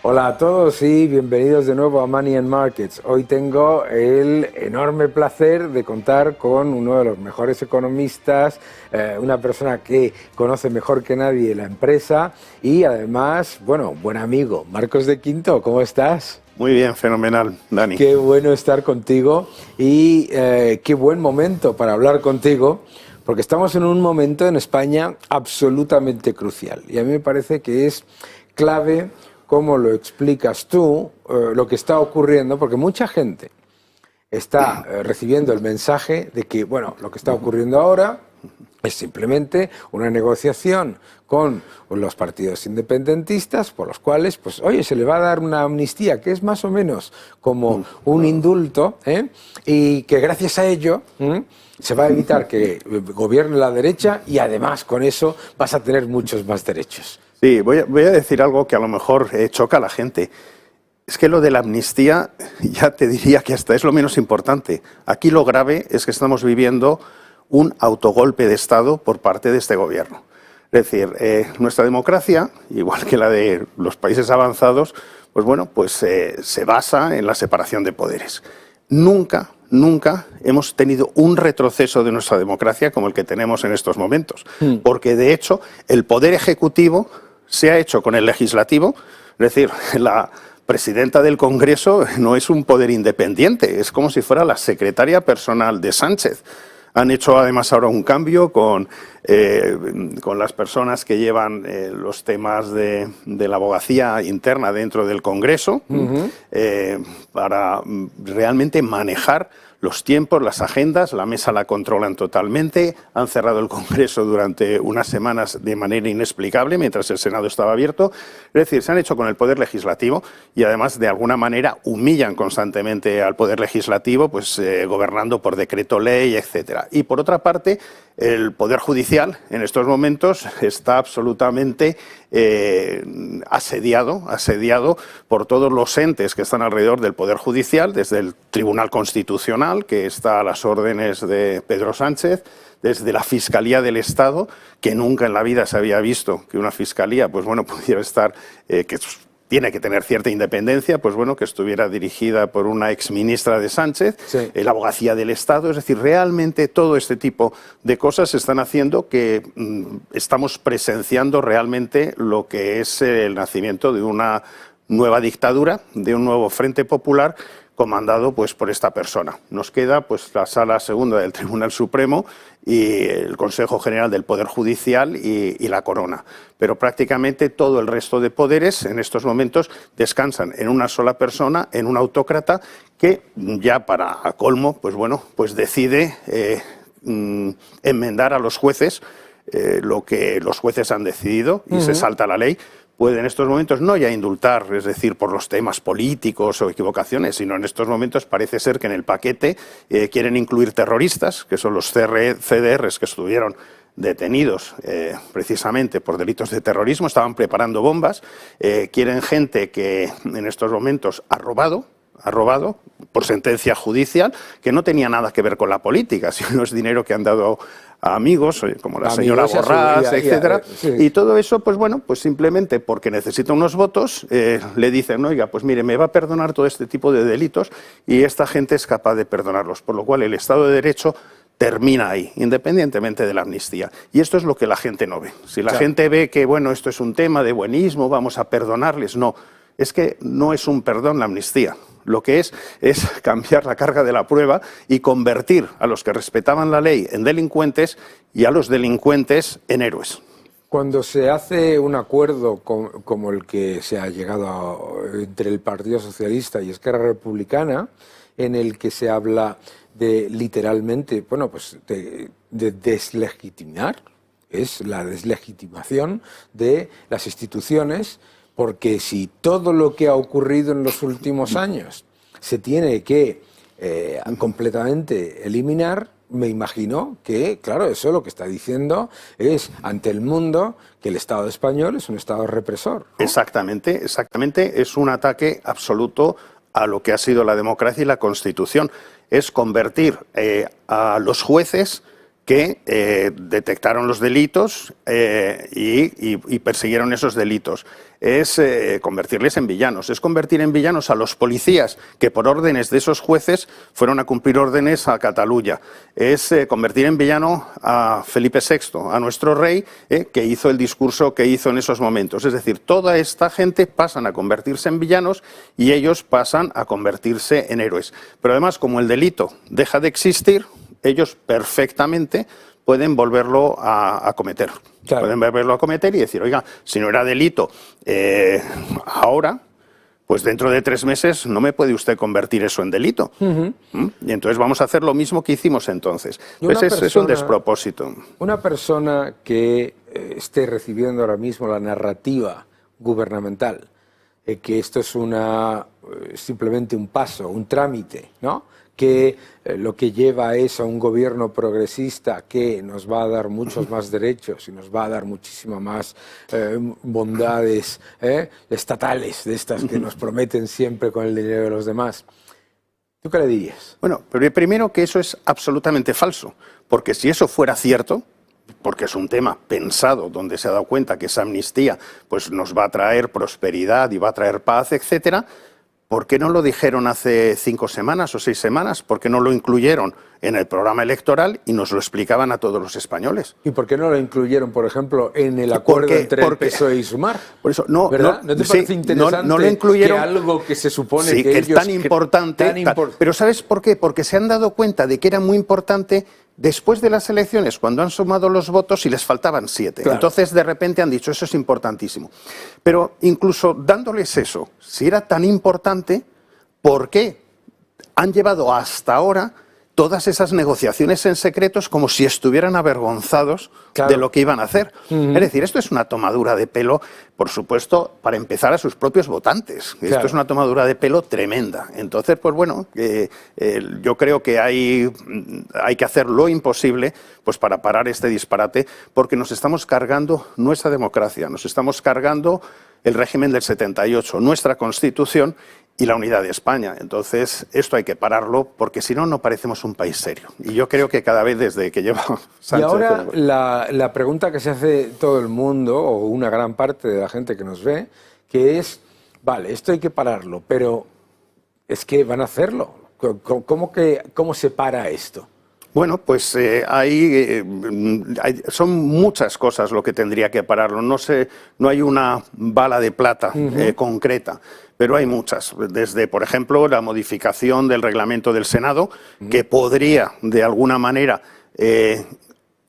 Hola a todos y bienvenidos de nuevo a Money and Markets. Hoy tengo el enorme placer de contar con uno de los mejores economistas, una persona que conoce mejor que nadie la empresa y además, bueno, buen amigo. Marcos de Quinto, ¿cómo estás? Muy bien, fenomenal, Dani. Qué bueno estar contigo y qué buen momento para hablar contigo, porque estamos en un momento en España absolutamente crucial y a mí me parece que es clave cómo lo explicas tú, lo que está ocurriendo, porque mucha gente está recibiendo el mensaje de que, bueno, lo que está ocurriendo ahora es simplemente una negociación con los partidos independentistas por los cuales, pues, oye, se le va a dar una amnistía que es más o menos como un indulto, y que gracias a ello se va a evitar que gobierne la derecha y además con eso vas a tener muchos más derechos. Sí, voy a decir algo que a lo mejor choca a la gente. Es que lo de la amnistía, ya te diría que hasta es lo menos importante. Aquí lo grave es que estamos viviendo un autogolpe de Estado por parte de este gobierno. Es decir, nuestra democracia, igual que la de los países avanzados, pues bueno, pues se basa en la separación de poderes. Nunca hemos tenido un retroceso de nuestra democracia como el que tenemos en estos momentos. Porque, de hecho, el poder ejecutivo se ha hecho con el legislativo, es decir, la presidenta del Congreso no es un poder independiente, es como si fuera la secretaria personal de Sánchez. Han hecho además ahora un cambio con las personas que llevan los temas de la abogacía interna dentro del Congreso, para realmente manejar los tiempos, las agendas. La mesa la controlan totalmente, han cerrado el Congreso durante unas semanas de manera inexplicable mientras el Senado estaba abierto. Es decir, se han hecho con el Poder Legislativo y además de alguna manera humillan constantemente al Poder Legislativo, pues gobernando por decreto ley, etcétera. Y por otra parte, el Poder Judicial en estos momentos está absolutamente asediado por todos los entes que están alrededor del Poder Judicial, desde el Tribunal Constitucional, que está a las órdenes de Pedro Sánchez, desde la Fiscalía del Estado, que nunca en la vida se había visto que una fiscalía, pues bueno, pudiera estar, que tiene que tener cierta independencia, pues bueno, que estuviera dirigida por una exministra de Sánchez, sí. La Abogacía del Estado, es decir, realmente todo este tipo de cosas están haciendo que estamos presenciando realmente lo que es el nacimiento de una nueva dictadura, de un nuevo Frente Popular, comandado pues por esta persona. Nos queda pues la Sala Segunda del Tribunal Supremo y el Consejo General del Poder Judicial y la Corona. Pero prácticamente todo el resto de poderes en estos momentos descansan en una sola persona, en un autócrata que ya para colmo, pues bueno, pues decide enmendar a los jueces lo que los jueces han decidido y se salta la ley. Puede en estos momentos no ya indultar, es decir, por los temas políticos o equivocaciones, sino en estos momentos parece ser que en el paquete quieren incluir terroristas, que son los CDRs que estuvieron detenidos precisamente por delitos de terrorismo, estaban preparando bombas, quieren gente que en estos momentos ha robado por sentencia judicial, que no tenía nada que ver con la política, sino es dinero que han dado a amigos, como la señora Borràs, etcétera, sí. Y todo eso, pues bueno, pues simplemente porque necesita unos votos, le dicen, oiga, pues mire, me va a perdonar todo este tipo de delitos y esta gente es capaz de perdonarlos, por lo cual el Estado de Derecho termina ahí, independientemente de la amnistía. Y esto es lo que la gente no ve. Si la gente ve que, bueno, esto es un tema de buenismo, vamos a perdonarles, no. Es que no es un perdón la amnistía. Lo que es cambiar la carga de la prueba y convertir a los que respetaban la ley en delincuentes y a los delincuentes en héroes. Cuando se hace un acuerdo como el que se ha llegado entre el Partido Socialista y Esquerra Republicana, en el que se habla de literalmente, bueno, pues de deslegitimar, es la deslegitimación de las instituciones. Porque si todo lo que ha ocurrido en los últimos años se tiene que completamente eliminar, me imagino que, claro, eso lo que está diciendo es ante el mundo que el Estado español es un Estado represor, ¿no? Exactamente, es un ataque absoluto a lo que ha sido la democracia y la Constitución. Es convertir a los jueces que detectaron los delitos y persiguieron esos delitos. Es convertirles en villanos, es convertir en villanos a los policías que por órdenes de esos jueces fueron a cumplir órdenes a Cataluña. Es convertir en villano a Felipe VI, a nuestro rey, que hizo el discurso que hizo en esos momentos. Es decir, toda esta gente pasan a convertirse en villanos y ellos pasan a convertirse en héroes. Pero además, como el delito deja de existir, ellos perfectamente pueden volverlo a cometer. Claro. Pueden volverlo a cometer y decir, oiga, si no era delito ahora, pues dentro de 3 meses no me puede usted convertir eso en delito. Y entonces vamos a hacer lo mismo que hicimos entonces. Pues es un despropósito. Una persona que esté recibiendo ahora mismo la narrativa gubernamental, que esto es simplemente un paso, un trámite, ¿no? Que lo que lleva es a un gobierno progresista que nos va a dar muchos más derechos y nos va a dar muchísimas más bondades estatales de estas que nos prometen siempre con el dinero de los demás. ¿Tú qué le dirías? Bueno, pero primero que eso es absolutamente falso, porque si eso fuera cierto, porque es un tema pensado donde se ha dado cuenta que esa amnistía pues nos va a traer prosperidad y va a traer paz, etcétera, ¿por qué no lo dijeron hace 5 semanas o 6 semanas? ¿Por qué no lo incluyeron en el programa electoral y nos lo explicaban a todos los españoles? ¿Y por qué no lo incluyeron, por ejemplo, en el acuerdo entre el PSOE y Sumar? Por eso, ¿verdad? ¿No te parece interesante no lo incluyeron, que algo que se supone sí, que es tan importante? Pero ¿sabes por qué? Porque se han dado cuenta de que era muy importante después de las elecciones, cuando han sumado los votos y les faltaban 7. Claro. Entonces, de repente han dicho, eso es importantísimo. Pero incluso dándoles eso, si era tan importante, ¿por qué han llevado hasta ahora todas esas negociaciones en secretos como si estuvieran avergonzados de lo que iban a hacer? Es decir, esto es una tomadura de pelo, por supuesto, para empezar a sus propios votantes. Esto es una tomadura de pelo tremenda. Entonces, pues bueno, yo creo que hay que hacer lo imposible pues para parar este disparate, porque nos estamos cargando nuestra democracia, nos estamos cargando el régimen del 78, nuestra Constitución y la unidad de España. Entonces, esto hay que pararlo, porque si no, no parecemos un país serio. Y yo creo que cada vez desde que lleva Sánchez... Y ahora la pregunta que se hace todo el mundo, o una gran parte de la gente que nos ve, que es, vale, esto hay que pararlo, pero es que van a hacerlo. ¿Cómo se para esto? Bueno, pues son muchas cosas lo que tendría que pararlo. No hay una bala de plata concreta, pero hay muchas. Desde, por ejemplo, la modificación del reglamento del Senado, que podría, de alguna manera,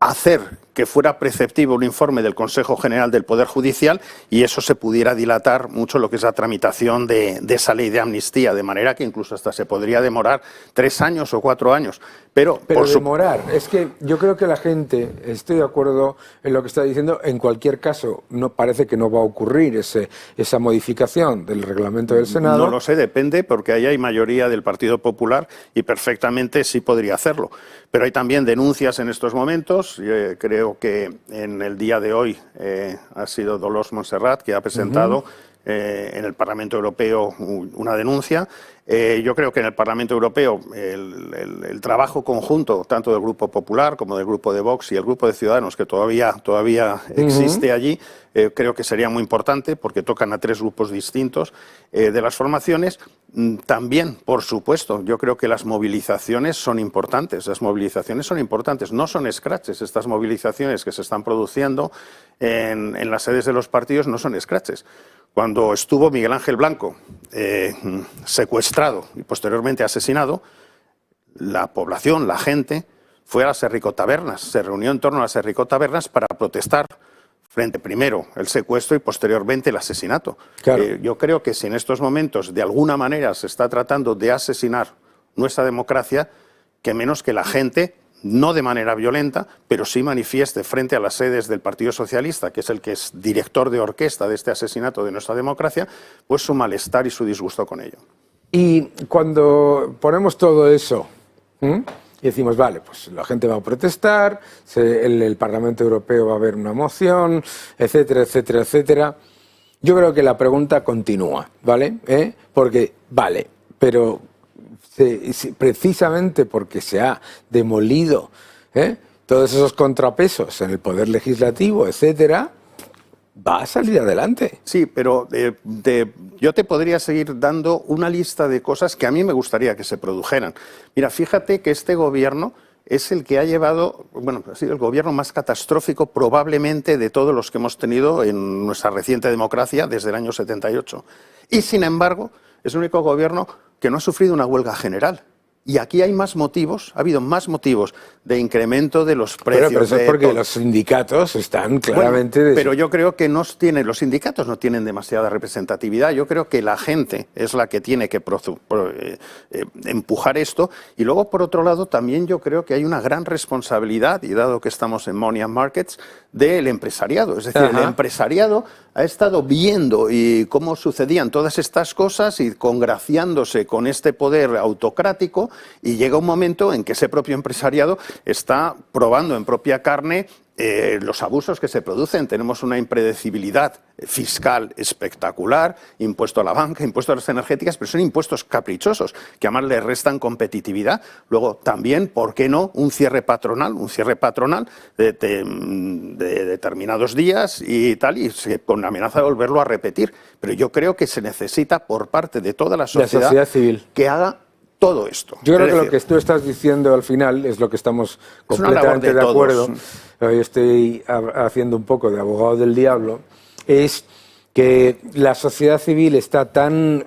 hacer que fuera preceptivo un informe del Consejo General del Poder Judicial y eso se pudiera dilatar mucho lo que es la tramitación de esa ley de amnistía, de manera que incluso hasta se podría demorar 3 años o 4 años. Pero demorar, es que yo creo que la gente, estoy de acuerdo en lo que está diciendo, en cualquier caso no parece que no va a ocurrir esa modificación del reglamento del Senado. No lo sé, depende, porque ahí hay mayoría del Partido Popular y perfectamente sí podría hacerlo. Pero hay también denuncias en estos momentos, creo que en el día de hoy ha sido Dolors Montserrat que ha presentado en el Parlamento Europeo una denuncia. Yo creo que en el Parlamento Europeo el trabajo conjunto, tanto del Grupo Popular como del Grupo de Vox y el Grupo de Ciudadanos, que todavía existe allí, creo que sería muy importante porque tocan a 3 grupos distintos de las formaciones. También, por supuesto, yo creo que las movilizaciones son importantes. Las movilizaciones son importantes, no son escraches. Estas movilizaciones que se están produciendo en las sedes de los partidos no son escraches. Cuando estuvo Miguel Ángel Blanco secuestrado y posteriormente asesinado, la población, la gente, fue a las Herricotabernas, se reunió en torno a las Herricotabernas para protestar frente primero el secuestro y posteriormente el asesinato. Claro. Yo creo que si en estos momentos de alguna manera se está tratando de asesinar nuestra democracia, que menos que la gente, no de manera violenta, pero sí manifieste frente a las sedes del Partido Socialista, que es el que es director de orquesta de este asesinato de nuestra democracia, pues su malestar y su disgusto con ello. Y cuando ponemos todo eso y decimos, vale, pues la gente va a protestar, el Parlamento Europeo va a haber una moción, etcétera, etcétera, etcétera, yo creo que la pregunta continúa, ¿vale? Porque, vale, pero precisamente porque se ha demolido todos esos contrapesos en el poder legislativo, etcétera, va a salir adelante. Sí, pero yo te podría seguir dando una lista de cosas que a mí me gustaría que se produjeran. Mira, fíjate que este gobierno es el que ha llevado, bueno, ha sido el gobierno más catastrófico probablemente de todos los que hemos tenido en nuestra reciente democracia desde el año 78. Y sin embargo, es el único gobierno que no ha sufrido una huelga general. Y aquí hay más motivos, ha habido más motivos de incremento de los precios. Pero eso es porque los sindicatos están claramente... Bueno, pero yo creo que los sindicatos no tienen demasiada representatividad. Yo creo que la gente es la que tiene que empujar esto. Y luego, por otro lado, también yo creo que hay una gran responsabilidad, y dado que estamos en Money and Markets, del empresariado. Es decir, el empresariado ha estado viendo y cómo sucedían todas estas cosas y congraciándose con este poder autocrático, y llega un momento en que ese propio empresariado está probando en propia carne los abusos que se producen. Tenemos una impredecibilidad fiscal espectacular, impuesto a la banca, impuesto a las energéticas, pero son impuestos caprichosos que además le restan competitividad. Luego también, ¿por qué no?, un cierre patronal de determinados días y tal, y con la amenaza de volverlo a repetir. Pero yo creo que se necesita por parte de toda la sociedad civil que haga todo esto. Yo creo que lo que tú estás diciendo al final es lo que estamos completamente de acuerdo. Yo estoy haciendo un poco de abogado del diablo. Es que la sociedad civil está tan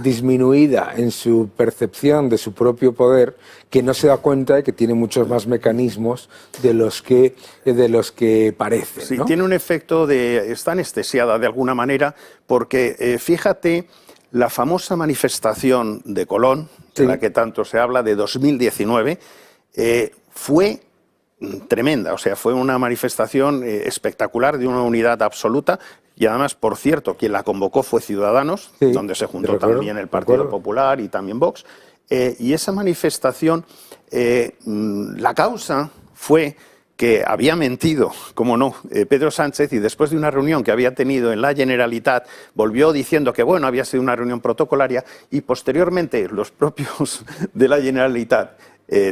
disminuida en su percepción de su propio poder que no se da cuenta de que tiene muchos más mecanismos de los que parece, Sí, ¿no? tiene un efecto está anestesiada de alguna manera, porque fíjate, la famosa manifestación de Colón, de la que tanto se habla, de 2019, fue tremenda. O sea, fue una manifestación espectacular, de una unidad absoluta. Y además, por cierto, quien la convocó fue Ciudadanos, donde se juntó también el Partido Popular y también Vox. Y esa manifestación, la causa fue que había mentido, como no, Pedro Sánchez, y después de una reunión que había tenido en la Generalitat, volvió diciendo que, bueno, había sido una reunión protocolaria, y posteriormente los propios de la Generalitat,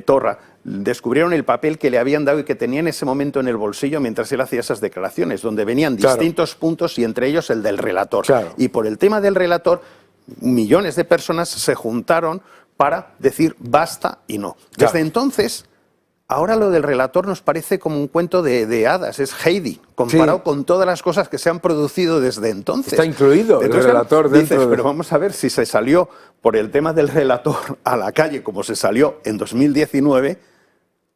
Torra, descubrieron el papel que le habían dado y que tenía en ese momento en el bolsillo mientras él hacía esas declaraciones, donde venían distintos puntos y entre ellos el del relator. Y por el tema del relator, millones de personas se juntaron para decir basta y no. Desde entonces, ahora lo del relator nos parece como un cuento de hadas, es Heidi, comparado con todas las cosas que se han producido desde entonces. Está incluido el relator dentro de... Pero vamos a ver, si se salió por el tema del relator a la calle como se salió en 2019,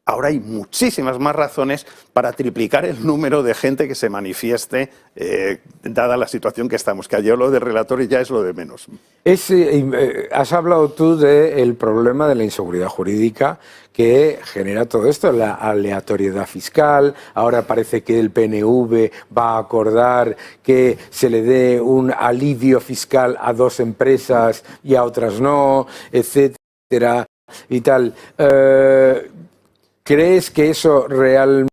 ahora hay muchísimas más razones para triplicar el número de gente que se manifieste, dada la situación que estamos, que ayer lo de relatores ya es lo de menos. Has hablado tú del problema de la inseguridad jurídica que genera todo esto, la aleatoriedad fiscal. Ahora parece que el PNV va a acordar que se le dé un alivio fiscal a 2 empresas y a otras no, etcétera y tal. ¿Crees que eso realmente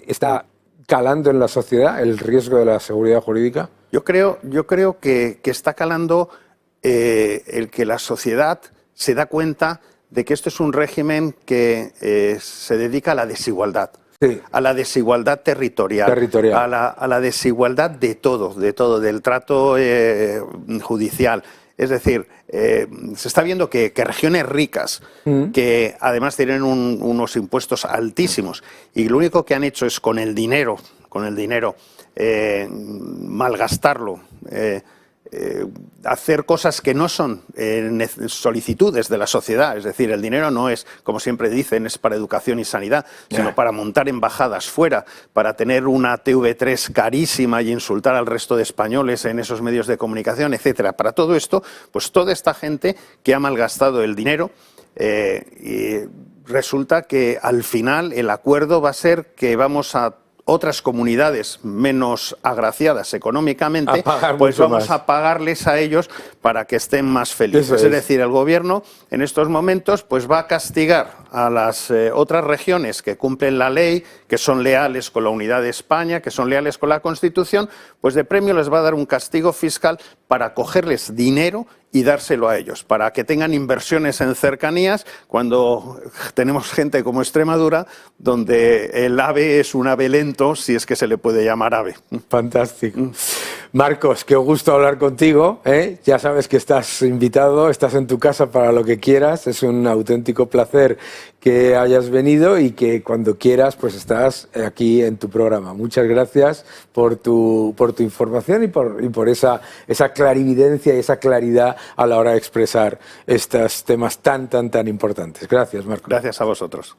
está calando en la sociedad, el riesgo de la seguridad jurídica? Yo creo que está calando el que la sociedad se da cuenta de que esto es un régimen que se dedica a la desigualdad. A la desigualdad territorial. A la desigualdad de todo, del trato judicial. Es decir, se está viendo que regiones ricas, que además tienen unos impuestos altísimos, y lo único que han hecho es con el dinero malgastarlo, hacer cosas que no son solicitudes de la sociedad. Es decir, el dinero no es, como siempre dicen, es para educación y sanidad, sino para montar embajadas fuera, para tener una TV3 carísima y insultar al resto de españoles en esos medios de comunicación, etcétera. Para todo esto, pues toda esta gente que ha malgastado el dinero, y resulta que al final el acuerdo va a ser que vamos a otras comunidades menos agraciadas económicamente, pues vamos a pagarles a ellos para que estén más felices. Es decir, el gobierno en estos momentos pues va a castigar a las otras regiones que cumplen la ley, que son leales con la unidad de España, que son leales con la Constitución, pues de premio les va a dar un castigo fiscal para cogerles dinero y dárselo a ellos, para que tengan inversiones en cercanías cuando tenemos gente como Extremadura, donde el ave es un ave lento, si es que se le puede llamar ave. Fantástico. Marcos, qué gusto hablar contigo, ¿eh? Ya sabes que estás invitado, estás en tu casa para lo que quieras, es un auténtico placer que hayas venido y que cuando quieras pues estás aquí en tu programa. Muchas gracias por tu información y por esa clarividencia y esa claridad a la hora de expresar estos temas tan importantes. Gracias, Marcos. Gracias a vosotros.